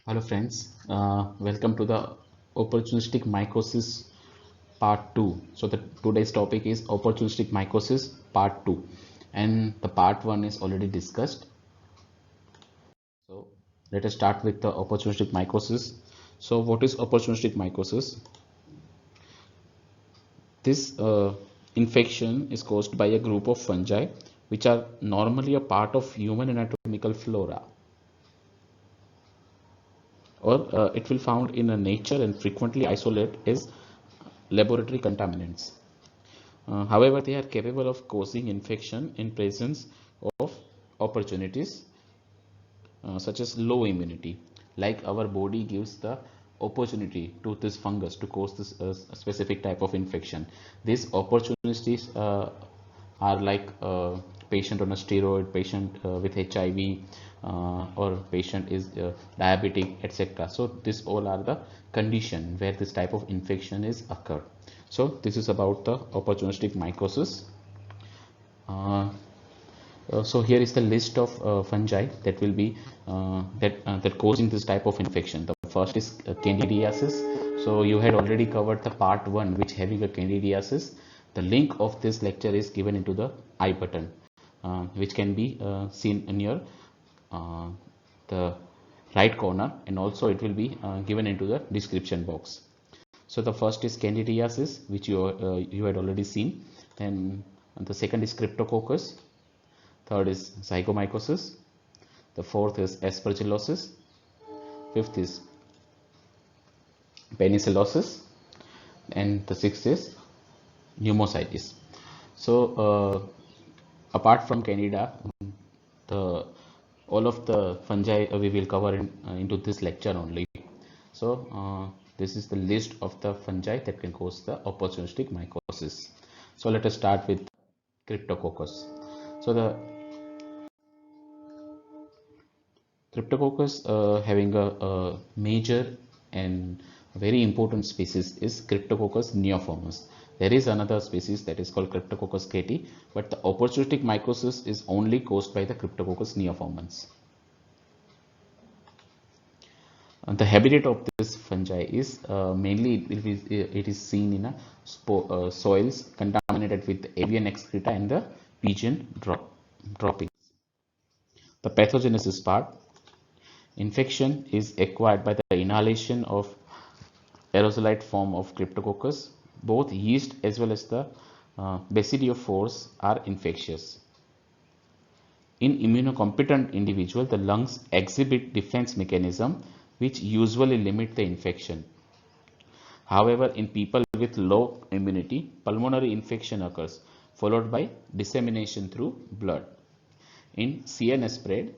Hello friends, welcome to the opportunistic mycosis part 2. So today's topic is opportunistic mycosis part 2 and the part 1 is already discussed. So let us start with the opportunistic mycosis. So what is opportunistic mycosis? This infection is caused by a group of fungi which are normally a part of human anatomical flora, or it will found in a nature and frequently isolate as laboratory contaminants. However, they are capable of causing infection in presence of opportunities such as low immunity. Like our body gives the opportunity to this fungus to cause this specific type of infection. These opportunities are like patient on a steroid, patient with HIV, or patient is diabetic, etc. So this all are the condition where this type of infection is occurred. So this is about the opportunistic mycosis. Uh, so here is the list of fungi that will be that causing this type of infection. The first is candidiasis. So you had already covered the part 1 which having a candidiasis. The link of this lecture is given into the I button, which can be seen in your uh, the right corner, and also it will be given into the description box. So the first is candidiasis, which you had already seen. Then the second is cryptococcus. Third is zygomycosis. The fourth is aspergillosis. Fifth is penicillosis, and the sixth is pneumocystis. So apart from Candida, the all of the fungi we will cover into this lecture only. So this is the list of the fungi that can cause the opportunistic mycosis. So let us start with cryptococcus. So the Cryptococcus having a major and very important species is Cryptococcus neoformans. There is another species that is called Cryptococcus cati, but the opportunistic mycosis is only caused by the Cryptococcus neoformans. And the habitat of this fungi is mainly it is seen in soils contaminated with avian excreta and the pigeon droppings. The pathogenesis part: infection is acquired by the inhalation of aerosolite form of Cryptococcus. Both yeast as well as the basidiophones are infectious. In immunocompetent individual, the lungs exhibit defense mechanism which usually limit the infection. However, in people with low immunity, pulmonary infection occurs, followed by dissemination through blood. In CNS spread,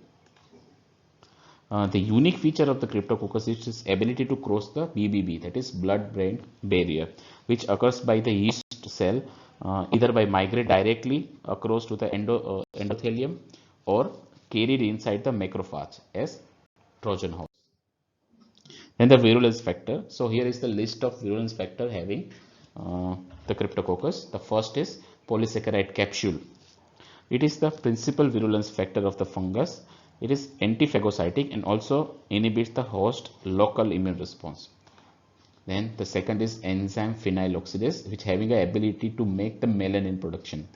the unique feature of the Cryptococcus is its ability to cross the BBB, that is blood-brain barrier, which occurs by the yeast cell either by migrate directly across to the endothelium or carried inside the macrophage as Trojan horse. Then the virulence factor. So here is the list of virulence factor having the Cryptococcus. The first is polysaccharide capsule. It is the principal virulence factor of the fungus. It is antiphagocytic and also inhibits the host local immune response. Then the second is enzyme phenyl oxidase, which having the ability to make the melanin production.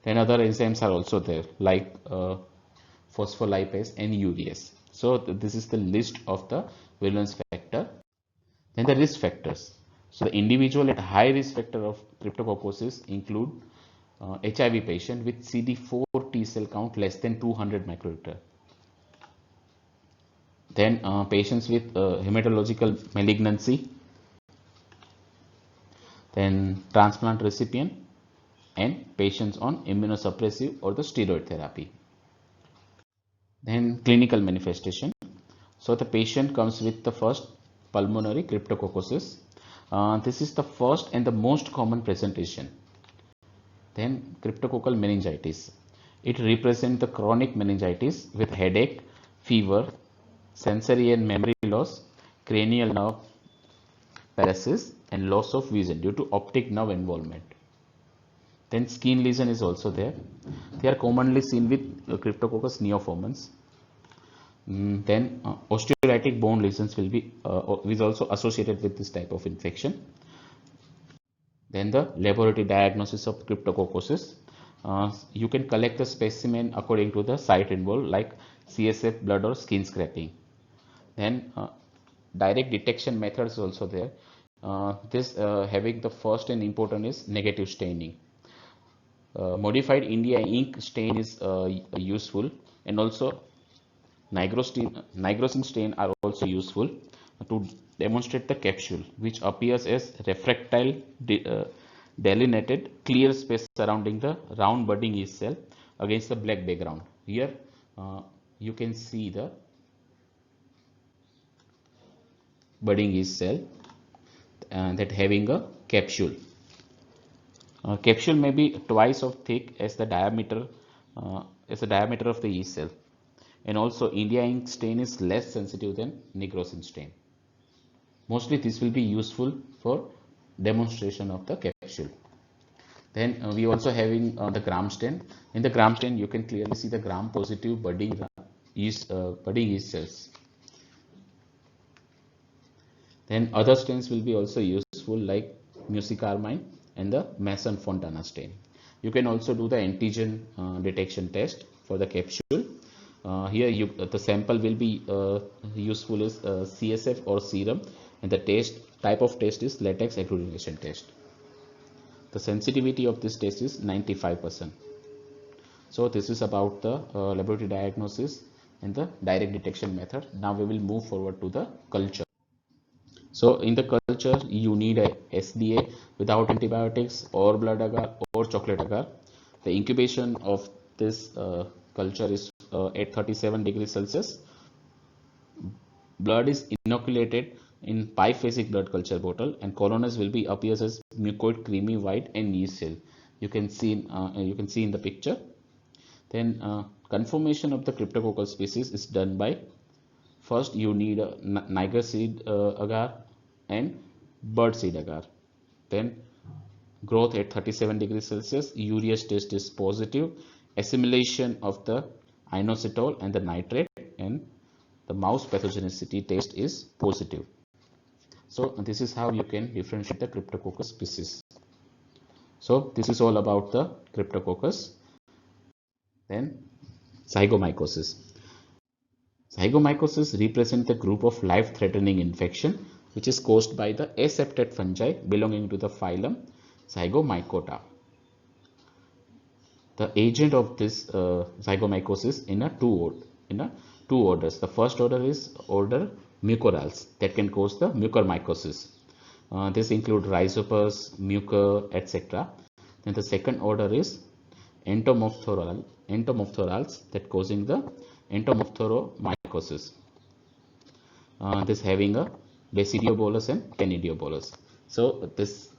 Then other enzymes are also there, like phospholipase and urease. So this is the list of the virulence factor. Then the risk factors. So the individual at high risk factor of cryptococcosis include HIV patient with CD4 T cell count less than 200 microliter. Then patients with hematological malignancy. Then transplant recipient and patients on immunosuppressive or the steroid therapy. Then clinical manifestation. So the patient comes with the first pulmonary cryptococcosis. This is the first and the most common presentation. Then cryptococcal meningitis. It represents the chronic meningitis with headache, fever, sensory and memory loss, cranial nerve paralysis, and loss of vision due to optic nerve involvement. Then skin lesion is also there. They are commonly seen with Cryptococcus neoformans. Then osteolytic bone lesions will be is also associated with this type of infection. Then the laboratory diagnosis of cryptococcosis. You can collect the specimen according to the site involved, like CSF, blood, or skin scraping. Then direct detection methods also there. This having the first and important is negative staining. Modified India ink stain is useful, and also nigrosin stain are also useful to demonstrate the capsule, which appears as refractile delineated clear space surrounding the round budding yeast cell against the black background. Here you can see the budding yeast cell that having a capsule. Capsule may be twice of thick as the diameter of the yeast cell, and also India ink stain is less sensitive than nigrosin stain. Mostly this will be useful for demonstration of the capsule. Then we also having the gram stain. In the gram stain, you can clearly see the gram positive budding yeast cells. Then other stains will be also useful, like musicarmine and the Mason-Fontana stain. You can also do the antigen detection test for the capsule. Here the sample will be useful is CSF or serum, and the type of test is latex agglutination test. The sensitivity of this test is 95%. So this is about the laboratory diagnosis and the direct detection method. Now we will move forward to the culture. So in the culture, you need a SDA without antibiotics or blood agar or chocolate agar. The incubation of this culture is at 37 degrees Celsius. Blood is inoculated in biphasic blood culture bottle, and colonies will be appears as mucoid, creamy white, and yeast cell. You can see in the picture. Then conformation of the cryptococcal species is done by, first you need a Niger seed agar and bird seed agar. Then growth at 37 degrees Celsius, urease test is positive, assimilation of the inositol and the nitrate, and the mouse pathogenicity test is positive. So this is how you can differentiate the cryptococcus species. So this is all about the cryptococcus. Then zygomycosis. Zygomycosis represent the group of life-threatening infection which is caused by the aseptate fungi belonging to the phylum Zygomycota. The agent of this zygomycosis in two orders. The first order is order Mucorales that can cause the mucormycosis. This include Rhizopus, Mucor, etc. Then the second order is Entomophthalales that causing the entomophthalomycosis. This having a Basidiobolus and Candidiobolus. So this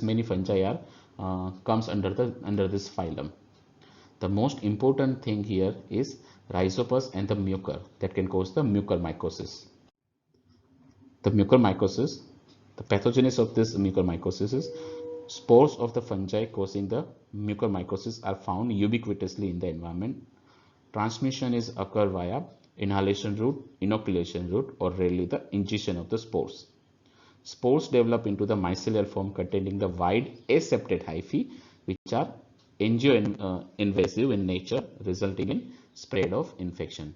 many fungi are comes under this phylum. The most important thing here is Rhizopus and the Mucor that can cause the mucormycosis. The mucormycosis, the pathogenesis of this mucormycosis is spores of the fungi causing the mucormycosis are found ubiquitously in the environment. Transmission is occur via inhalation route, inoculation route, or rarely the ingestion of the spores. Spores develop into the mycelial form containing the wide aseptate hyphae, which are angio-invasive in nature, resulting in spread of infection.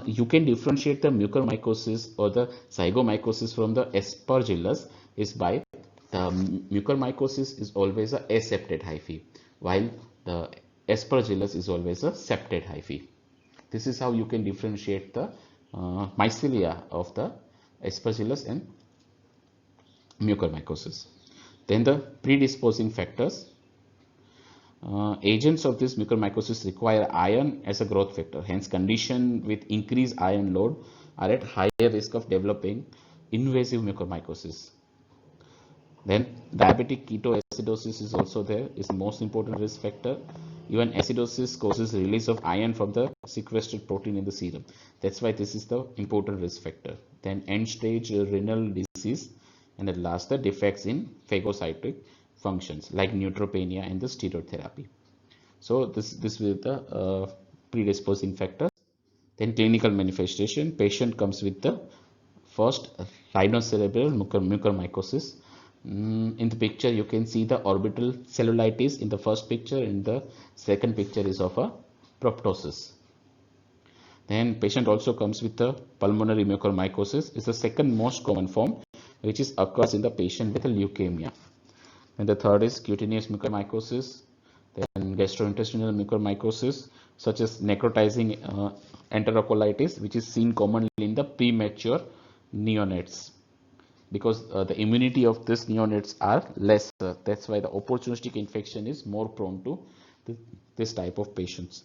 You can differentiate the mucormycosis or the zygomycosis from the aspergillus is by the mucormycosis is always a aseptate hyphae, while the aspergillus is always a septate hyphae. This is how you can differentiate the mycelia of the aspergillus and mucormycosis. Then the predisposing factors. Agents of this mucormycosis require iron as a growth factor. Hence, conditions with increased iron load are at higher risk of developing invasive mucormycosis. Then diabetic ketoacidosis is also there, is the most important risk factor. Even acidosis causes release of iron from the sequestered protein in the serum. That's why this is the important risk factor. Then end stage renal disease, and at last the defects in phagocytic functions like neutropenia and the steroid therapy. So this will the predisposing factors. Then clinical manifestation, patient comes with the first rhinocerebral mucormycosis. In the picture you can see the orbital cellulitis in the first picture, in the second picture is of a proptosis. Then patient also comes with the pulmonary mucormycosis. It's the second most common form which is occurs in the patient with a leukemia. And the third is cutaneous mucormycosis, then gastrointestinal mucormycosis such as necrotizing enterocolitis, which is seen commonly in the premature neonates, because the immunity of these neonates are lesser. That's why the opportunistic infection is more prone to this type of patients.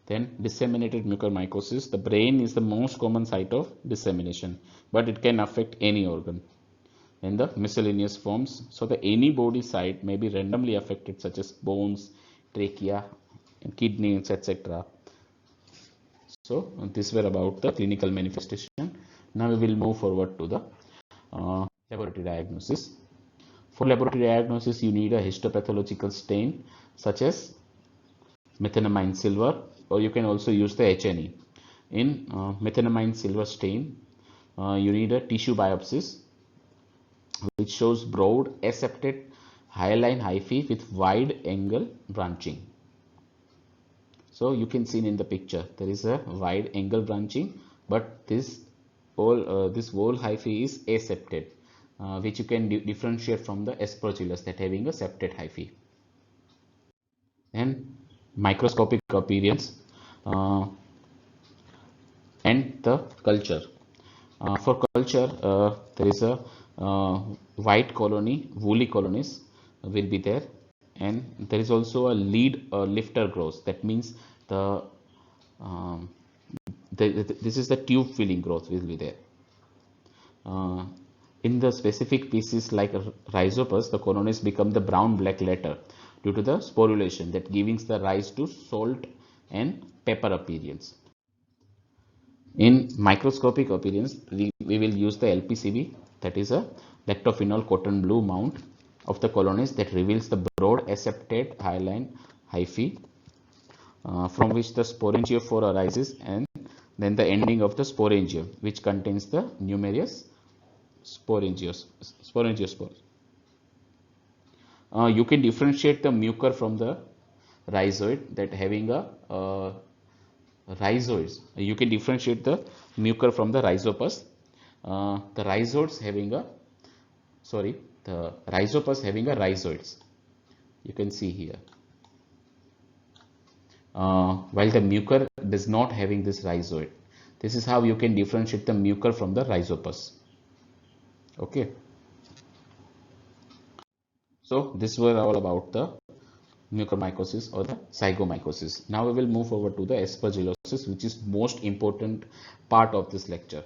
Then disseminated mucormycosis. The brain is the most common site of dissemination, but it can affect any organ. And the miscellaneous forms. So the any body site may be randomly affected, such as bones, trachea, and kidneys, etc. So these were about the clinical manifestation. Now we will move forward to the laboratory diagnosis. For laboratory diagnosis, you need a histopathological stain such as methenamine silver, or you can also use the HNE. In methenamine silver stain, you need a tissue biopsy which shows broad accepted hyaline hyphae with wide angle branching. So you can see in the picture there is a wide angle branching, but this whole hyphae is aseptate, which you can differentiate from the aspergillus that having a septate hyphae. And microscopic appearance and the culture. For culture, there is a white colony, woolly colonies will be there, and there is also a lead lifter growth. That means this is the tube filling growth will be there. In the specific species like Rhizopus, the colonies become the brown black later due to the sporulation that gives the rise to salt and pepper appearance. In microscopic appearance, we will use the LPCB, that is a lactophenol cotton blue mount of the colonies that reveals the broad acceptate hyaline hyphae from which the sporangiophore arises, and then the ending of the sporangium which contains the numerous sporangiospores. You can differentiate the mucor from the rhizoid that having a rhizoids. You can differentiate the mucor from the rhizopus. The rhizoids having a the rhizopus having a rhizoids. You can see here. While the mucor does not having this rhizoid. This is how you can differentiate the mucor from the rhizopus. Okay. So this were all about the mucormycosis or the zygomycosis. Now we will move over to the aspergillosis, which is most important part of this lecture.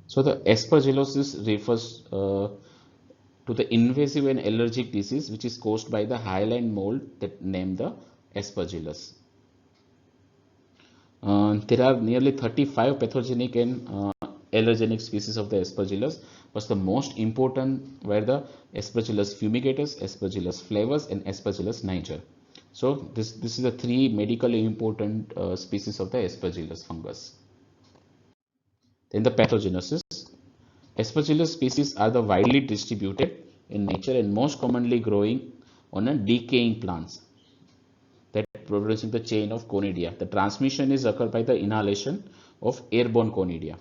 So the aspergillosis refers to the invasive and allergic disease which is caused by the hyaline mold that named the aspergillus. There are nearly 35 pathogenic and allergenic species of the aspergillus, but the most important were the Aspergillus fumigatus, Aspergillus flavus, and Aspergillus niger. So this is the three medically important species of the aspergillus fungus. Then the pathogenesis. Aspergillus species are the widely distributed in nature and most commonly growing on a decaying plants that producing the chain of conidia. The transmission is occurred by the inhalation of airborne conidia.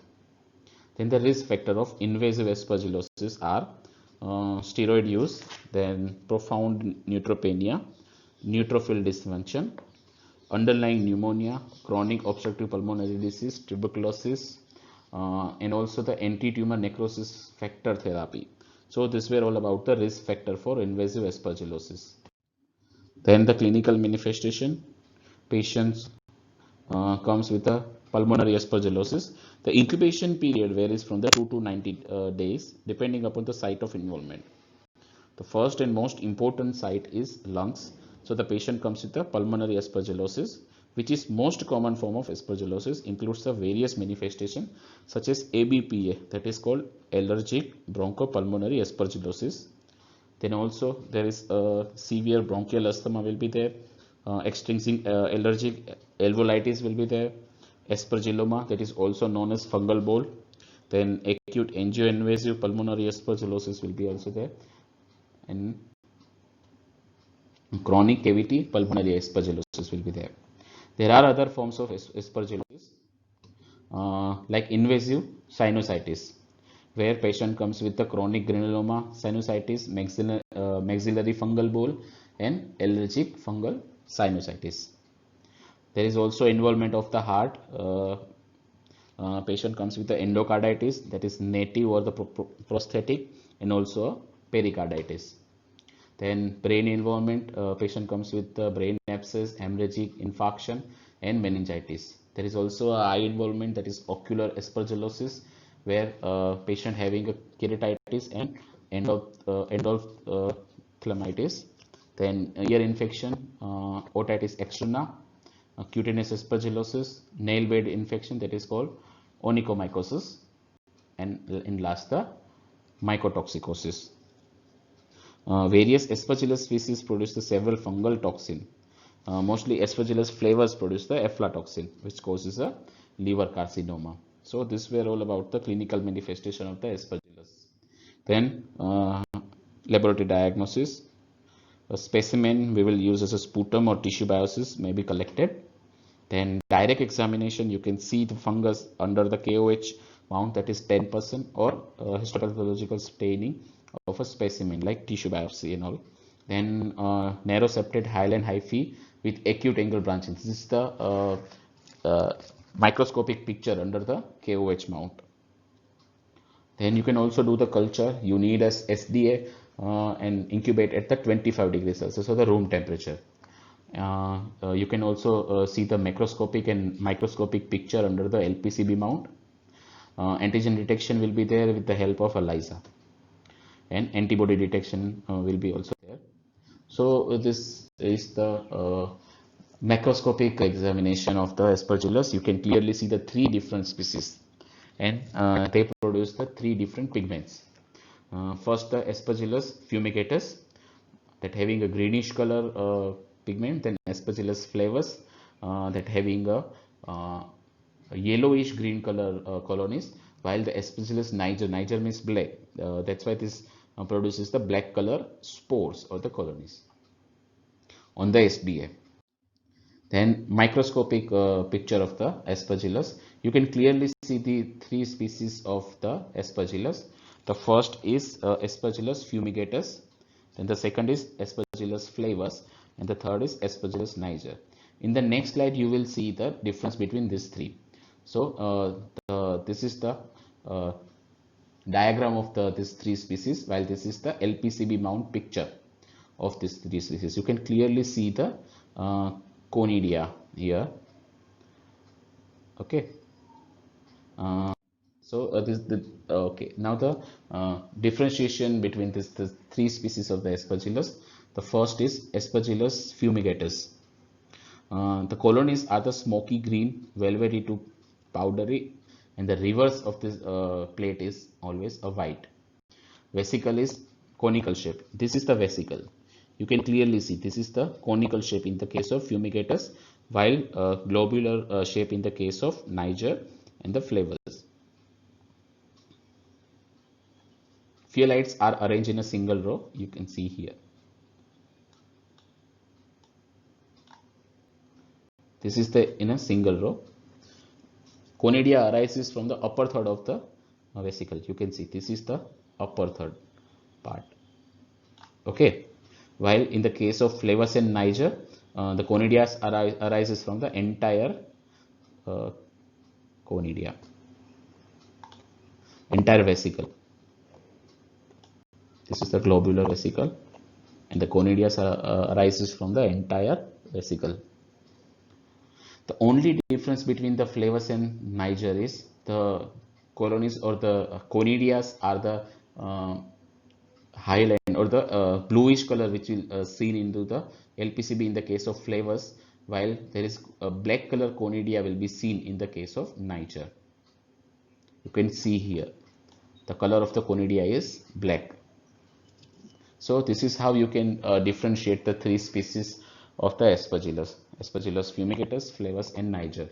Then the risk factor of invasive aspergillosis are steroid use, then profound neutropenia, neutrophil dysfunction, underlying pneumonia, chronic obstructive pulmonary disease, tuberculosis, and also the anti-tumor necrosis factor therapy. So these were all about the risk factor for invasive aspergillosis. Then the clinical manifestation, patients comes with a pulmonary aspergillosis. The incubation period varies from the 2 to 90 days depending upon the site of involvement. The first and most important site is lungs. So the patient comes with a pulmonary aspergillosis, which is most common form of aspergillosis, includes the various manifestation such as ABPA, that is called allergic bronchopulmonary aspergillosis. Then also there is a severe bronchial asthma will be there, extrinsic allergic alveolitis will be there, aspergilloma, that is also known as fungal boil, then acute angioinvasive pulmonary aspergillosis will be also there, and chronic cavity pulmonary aspergillosis will be there. There are other forms of aspergillosis like invasive sinusitis, where patient comes with the chronic granuloma, sinusitis, maxillary fungal boil, and allergic fungal sinusitis. There is also involvement of the heart. Patient comes with the endocarditis, that is native or the prosthetic, and also pericarditis. Then brain involvement, patient comes with the brain abscess, hemorrhagic infarction, and meningitis. There is also a eye involvement, that is ocular aspergillosis, where patient having a keratitis and endophthalmitis. Then ear infection, otitis externa, cutaneous aspergillosis, nail bed infection, that is called onychomycosis, and in last the mycotoxicosis. Various Aspergillus species produce the several fungal toxin. Mostly Aspergillus flavors produce the aflatoxin, which causes a liver carcinoma. So this were all about the clinical manifestation of the Aspergillus. Then laboratory diagnosis. A specimen we will use as a sputum or tissue biopsies may be collected. Then direct examination, you can see the fungus under the KOH mount, that is 10%, or histopathological staining of a specimen like tissue biopsy and all. Then narrow septate hyaline hyphae with acute angle branching. This is the microscopic picture under the KOH mount. Then you can also do the culture. You need as SDA and incubate at the 25 degrees Celsius, so the room temperature. You can also see the macroscopic and microscopic picture under the LPCB mount. Antigen detection will be there with the help of ELISA, and antibody detection will be also there. So this is the macroscopic examination of the Aspergillus. You can clearly see the three different species, and they produce the three different pigments. First, the Aspergillus fumigatus, that having a greenish color pigment. Then Aspergillus flavus, that having a yellowish green color colonies, while the Aspergillus niger means black, that's why this produces the black color spores or the colonies on the SBA. Then microscopic picture of the Aspergillus. You can clearly see the three species of the Aspergillus. The first is Aspergillus fumigatus, then the second is Aspergillus flavus, and the third is Aspergillus niger. In the next slide, you will see the difference between these three. So this is the diagram of these three species, while this is the LPCB mount picture of these three species. You can clearly see the conidia here. Okay. Okay. Now the differentiation between the three species of the Aspergillus. The first is Aspergillus fumigatus. The colonies are the smoky green, velvety to powdery, and the reverse of this plate is always a white. Vesicle is conical shape. This is the vesicle. You can clearly see this is the conical shape in the case of fumigatus, while globular shape in the case of niger and the flavus. Pheolites are arranged in a single row. You can see here. This is the in a single row. Conidia arises from the upper third of the vesicle. You can see this is the upper third part. Okay. While in the case of flavus and niger, the conidia arises from the entire conidia, entire vesicle. This is the globular vesicle, and the conidia arises from the entire vesicle. The only difference between the flavus and niger is the colonies or the conidias are the hyaline or the bluish color, which will seen into the LPCB in the case of flavus, while there is a black color conidia will be seen in the case of niger. You can see here the color of the conidia is black. So this is how you can differentiate the three species of the Aspergillus fumigatus, flavus, and niger.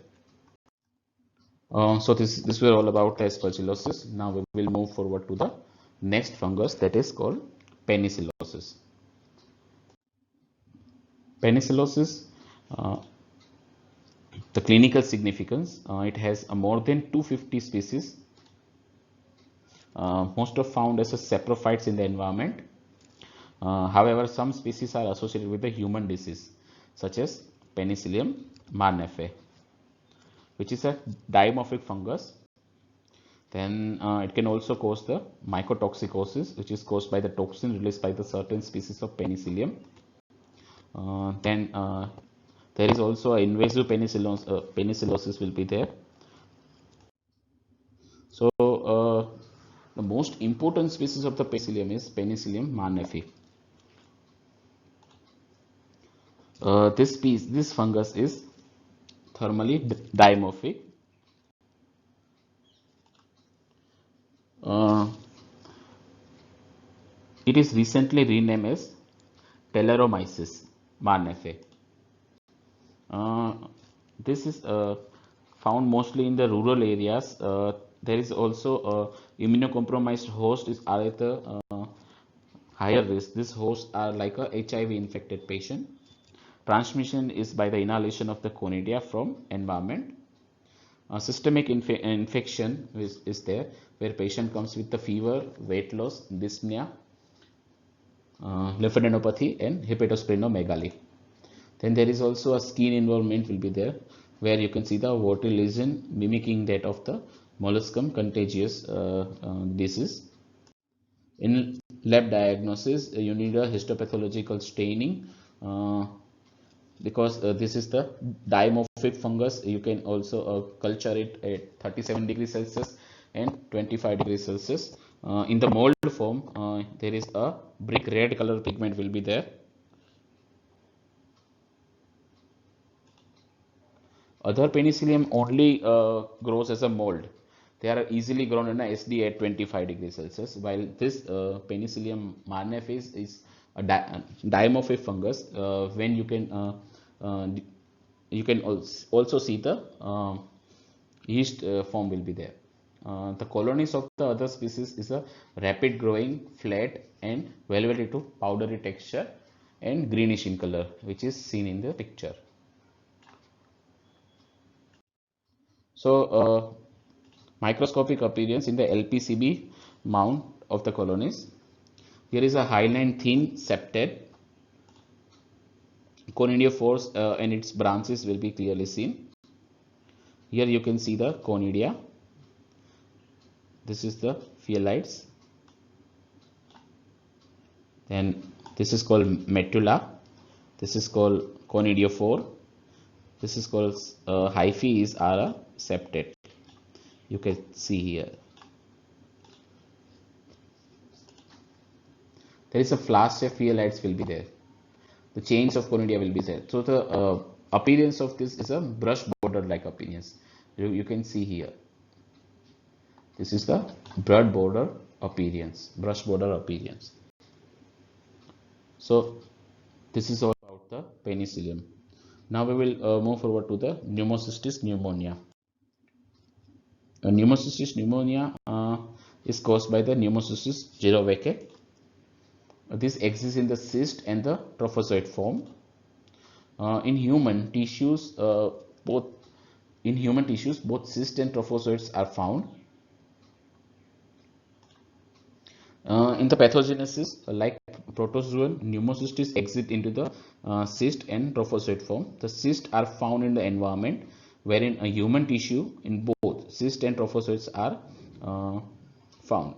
So this were all about the aspergillosis. Now we will move forward to the next fungus, that is called penicillosis. Penicillosis, uh, the clinical significance, it has more than 250 species, most of found as a saprophytes in the environment. However, some species are associated with the human disease, such as Penicillium marneae, which is a dimorphic fungus. Then it can also cause the mycotoxicosis, which is caused by the toxin released by the certain species of Penicillium. Then there is also an invasive penicillosis will be there. So the most important species of the Penicillium is Penicillium marneae. This fungus is thermally dimorphic. Uh, it is recently renamed as Pelaromyces marneae. This is found mostly in the rural areas. There is also immunocompromised host are at a higher risk. These hosts are like a HIV infected patient. Transmission is by the inhalation of the conidia from environment. Systemic infection is there, where patient comes with the fever, weight loss, dyspnea, lymphadenopathy, and hepatosplenomegaly. Then there is also a skin involvement will be there, where you can see the watery lesion mimicking that of the molluscum contagious disease. In lab diagnosis, you need a histopathological staining because this is the dimorphic fungus. You can also culture it at 37 degrees Celsius and 25 degrees Celsius. In the mold form, there is a brick red color pigment will be there. Other penicillium only grows as a mold. They are easily grown in a SD at 25 degrees Celsius, while this Penicillium marneae is a dimorphic fungus. When uh, you can also see the yeast form will be there. The colonies of the other species is a rapid growing, flat and velvety to powdery texture and greenish in color, which is seen in the picture. So microscopic appearance in the LPCB mount of the colonies. Here is a hyaline thin septate. Conidiophores and its branches will be clearly seen. Here you can see the conidia. This is the phyalides. Then this is called medulla. This is called conidiophore. This is called hyphae is a septate. You can see here. There is a flash of phyalides will be there. The chains of conidia will be there. So the appearance of this is a brush border like appearance. You can see here. This is the brush border appearance. So this is all about the penicillium. Now we will move forward to the pneumocystis pneumonia. Pneumocystis pneumonia is caused by the pneumocystis jirovecii. This exists in the cyst and the trophozoite form. In human tissues, both cysts and trophozoites are found. In the pathogenesis, like protozoan, pneumocystis exit into the cyst and trophozoite form. The cysts are found in the environment, wherein a human tissue in both cyst and trophozoites are found.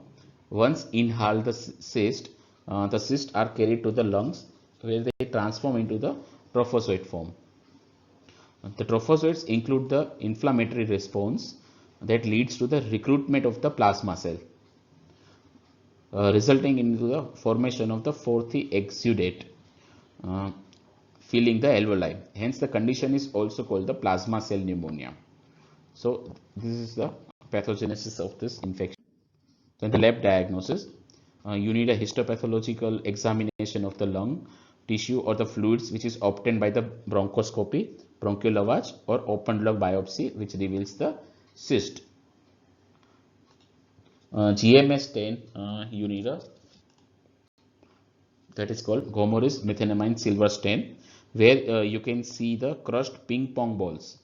Once inhaled the cysts are carried to the lungs, where they transform into the trophozoite form. The trophozoites include the inflammatory response that leads to the recruitment of the plasma cell, resulting in the formation of the fourth exudate filling the alveoli. Hence, the condition is also called the plasma cell pneumonia. So, this is the pathogenesis of this infection. Then the lab diagnosis. You need a histopathological examination of the lung tissue or the fluids which is obtained by the bronchoscopy, bronchial lavage, or open lung biopsy, which reveals the cyst. GMS stain, you need a, that is called Gomoris methenamine silver stain, where you can see the crushed ping pong balls.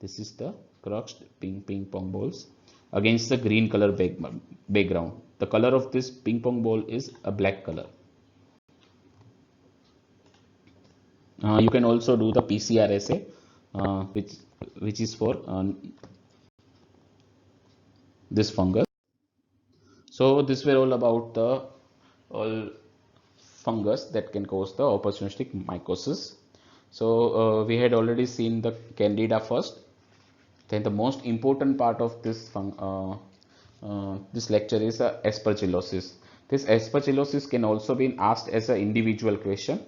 This is the crushed ping pong balls against the green color background. The color of this ping pong ball is a black color. You can also do the PCR assay, which is for this fungus. So this were all about the all fungus that can cause the opportunistic mycosis. So we had already seen the candida first. Then the most important part of this this lecture is aspergillosis. This aspergillosis can also be asked as an individual question,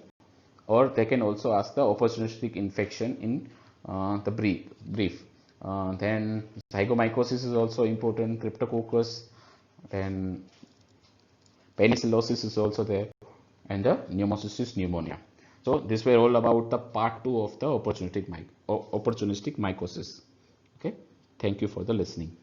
or they can also ask the opportunistic infection in the brief. Then zygomycosis is also important, cryptococcus, then penicillosis is also there, and the pneumocystis pneumonia. So this were all about the part 2 of the opportunistic mycosis. Okay, thank you for the listening.